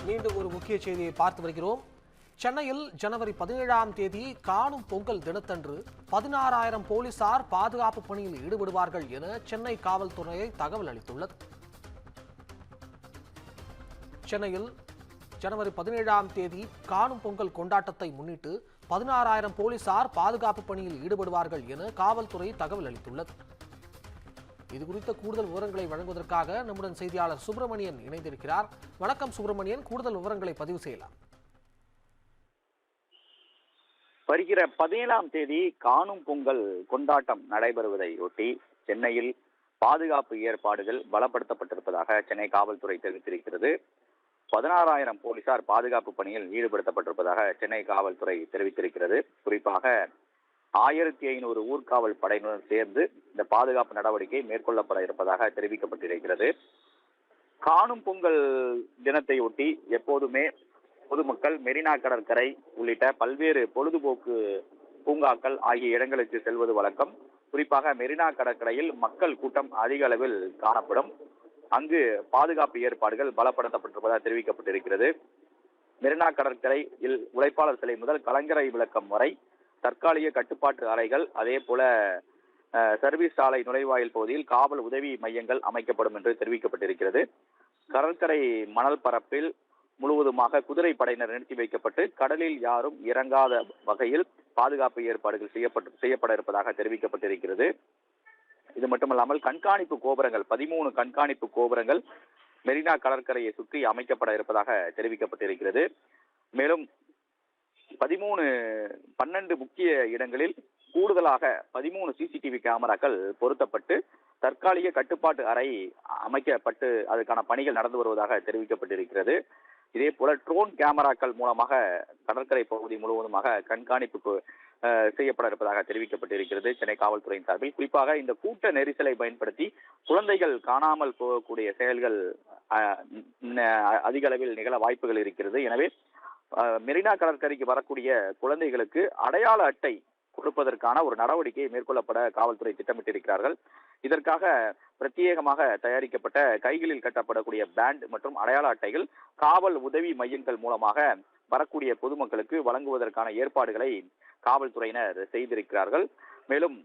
மீண்டும் ஒரு முக்கிய செய்தியை பார்த்து வருகிறோம். சென்னையில் ஜனவரி 17ஆம் தேதி காணும் பொங்கல் தினத்தன்று 16,000 போலீசார் பாதுகாப்பு பணியில் ஈடுபடுவார்கள் என சென்னை காவல்துறை தகவல் அளித்துள்ளது. சென்னையில் ஜனவரி 17ஆம் தேதி காணும் பொங்கல் கொண்டாட்டத்தை முன்னிட்டு 16,000 போலீசார் பாதுகாப்பு பணியில் ஈடுபடுவார்கள் என காவல்துறை தகவல் அளித்துள்ளது. இதுகுறித்த கூடுதல் விவரங்களை வழங்குவதற்காக நம்முடன் செய்தியாளர் சுப்பிரமணியன் இணைந்திருக்கிறார். வணக்கம் சுப்பிரமணியன், கூடுதல் விவரங்களை பதிவு செய்யலாம். வருகிற 17ஆம் தேதி காணும் பொங்கல் கொண்டாட்டம் நடைபெறுவதை ஒட்டி சென்னையில் பாதுகாப்பு ஏற்பாடுகள் பலப்படுத்தப்பட்டிருப்பதாக சென்னை காவல்துறை தெரிவித்திருக்கிறது. 16,000 போலீசார் பாதுகாப்பு பணியில் ஈடுபடுத்தப்பட்டிருப்பதாக சென்னை காவல்துறை தெரிவித்திருக்கிறது. குறிப்பாக 1,500 ஊர்காவல் படையினருடன் சேர்ந்து இந்த பாதுகாப்பு நடவடிக்கை மேற்கொள்ளப்பட இருப்பதாக தெரிவிக்கப்பட்டிருக்கிறது. காணும் பொங்கல் தினத்தை ஒட்டி எப்போதுமே பொதுமக்கள் மெரினா கடற்கரை உள்ளிட்ட பல்வேறு பொழுதுபோக்கு பூங்காக்கள் ஆகிய இடங்களுக்கு செல்வது வழக்கம். குறிப்பாக மெரினா கடற்கரையில் மக்கள் கூட்டம் அதிக அளவில் காணப்படும். அங்கு பாதுகாப்பு ஏற்பாடுகள் பலப்படுத்தப்பட்டிருப்பதாக தெரிவிக்கப்பட்டிருக்கிறது. மெரினா கடற்கரையில் உழைப்பாளர் சிலை முதல் கலங்கரை விளக்கம் வரை தற்காலிக கட்டுப்பாட்டு அறைகள், அதே போல சர்வீஸ் சாலை நுழைவாயில் பகுதியில் காவல் உதவி மையங்கள் அமைக்கப்படும் என்று தெரிவிக்கப்பட்டிருக்கிறது. கடற்கரை மணல் பரப்பில் முழுவதுமாக குதிரை படையினர் நிறுத்தி வைக்கப்பட்டு கடலில் யாரும் இறங்காத வகையில் பாதுகாப்பு ஏற்பாடுகள் செய்யப்பட இருப்பதாக தெரிவிக்கப்பட்டிருக்கிறது. இது மட்டுமல்லாமல் கண்காணிப்பு கோபுரங்கள் 13 கண்காணிப்பு கோபுரங்கள் மெரினா கடற்கரையை சுற்றி அமைக்கப்பட இருப்பதாக தெரிவிக்கப்பட்டிருக்கிறது. மேலும் 12 முக்கிய இடங்களில் கூடுதலாக 13 சிசிடிவி கேமராக்கள் பொருத்தப்பட்டு தற்காலிக கட்டுப்பாட்டு அறை அமைக்கப்பட்டு அதற்கான பணிகள் நடந்து வருவதாக தெரிவிக்கப்பட்டிருக்கிறது. இதே போல ட்ரோன் கேமராக்கள் மூலமாக கடற்கரை பகுதி முழுவதுமாக கண்காணிப்பு செய்யப்பட இருப்பதாக தெரிவிக்கப்பட்டிருக்கிறது சென்னை காவல்துறையின் சார்பில். குறிப்பாக இந்த கூட்ட நெரிசலை பயன்படுத்தி குழந்தைகள் காணாமல் போகக்கூடிய செயல்கள் அதிக அளவில் நிகழ வாய்ப்புகள் இருக்கிறது. எனவே மெரினா கடற்கரைக்கு வரக்கூடிய குழந்தைகளுக்கு அடையாள அட்டை கொடுப்பதற்கான ஒரு நடவடிக்கை மேற்கொள்ளப்பட காவல்துறை திட்டமிட்டிருக்கிறார்கள். இதற்காக பிரத்யேகமாக தயாரிக்கப்பட்ட கைகளில் கட்டப்படக்கூடிய பேண்ட் மற்றும் அடையாள அட்டைகள் காவல் உதவி மையங்கள் மூலமாக வரக்கூடிய பொதுமக்களுக்கு வழங்குவதற்கான ஏற்பாடுகளை காவல்துறையினர் செய்திருக்கிறார்கள். மேலும்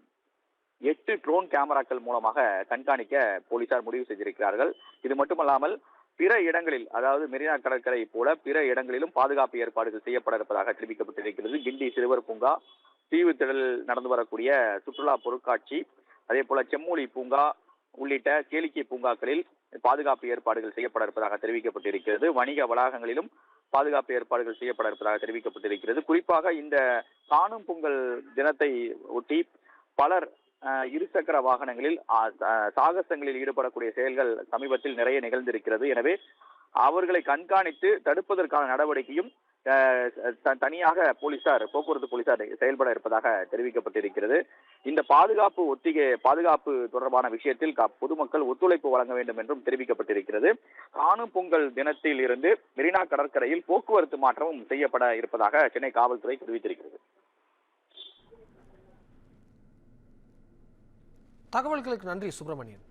8 ட்ரோன் கேமராக்கள் மூலமாக கண்காணிக்க போலீசார் முடிவு செய்திருக்கிறார்கள். இது மட்டுமல்லாமல் பிற இடங்களில், அதாவது மெரினா கடற்கரை போல பிற இடங்களிலும் பாதுகாப்பு ஏற்பாடுகள் செய்யப்பட இருப்பதாக தெரிவிக்கப்பட்டிருக்கிறது. கிண்டி சிறுவர் பூங்கா, தீவுத்திடல் நடந்து வரக்கூடிய சுற்றுலா பொருட்காட்சி, அதே போல செம்மொழி பூங்கா உள்ளிட்ட கேளிக்கை பூங்காக்களில் பாதுகாப்பு ஏற்பாடுகள் செய்யப்பட இருப்பதாக தெரிவிக்கப்பட்டிருக்கிறது. வணிக வளாகங்களிலும் பாதுகாப்பு ஏற்பாடுகள் செய்யப்பட இருப்பதாக தெரிவிக்கப்பட்டிருக்கிறது. குறிப்பாக இந்த காணும் பொங்கல் தினத்தை ஒட்டி பலர் இருசக்கர வாகனங்களில் சாகசங்களில் ஈடுபடக்கூடிய செயல்கள் சமீபத்தில் நிறைய நிகழ்ந்திருக்கிறது. எனவே அவர்களை கண்காணித்து தடுப்பதற்கான நடவடிக்கையும் தனியாக போக்குவரத்து போலீசார் செயல்பட இருப்பதாக தெரிவிக்கப்பட்டிருக்கிறது. இந்த பாதுகாப்பு தொடர்பான விஷயத்தில் பொதுமக்கள் ஒத்துழைப்பு வழங்க வேண்டும் என்றும் தெரிவிக்கப்பட்டிருக்கிறது. காணும் பொங்கல் தினத்தில் இருந்து மெரினா கடற்கரையில் போக்குவரத்து மாற்றமும் செய்யப்பட இருப்பதாக சென்னை காவல்துறை தெரிவித்திருக்கிறது. தகவல்களுக்கு நன்றி சுப்பிரமணியன்.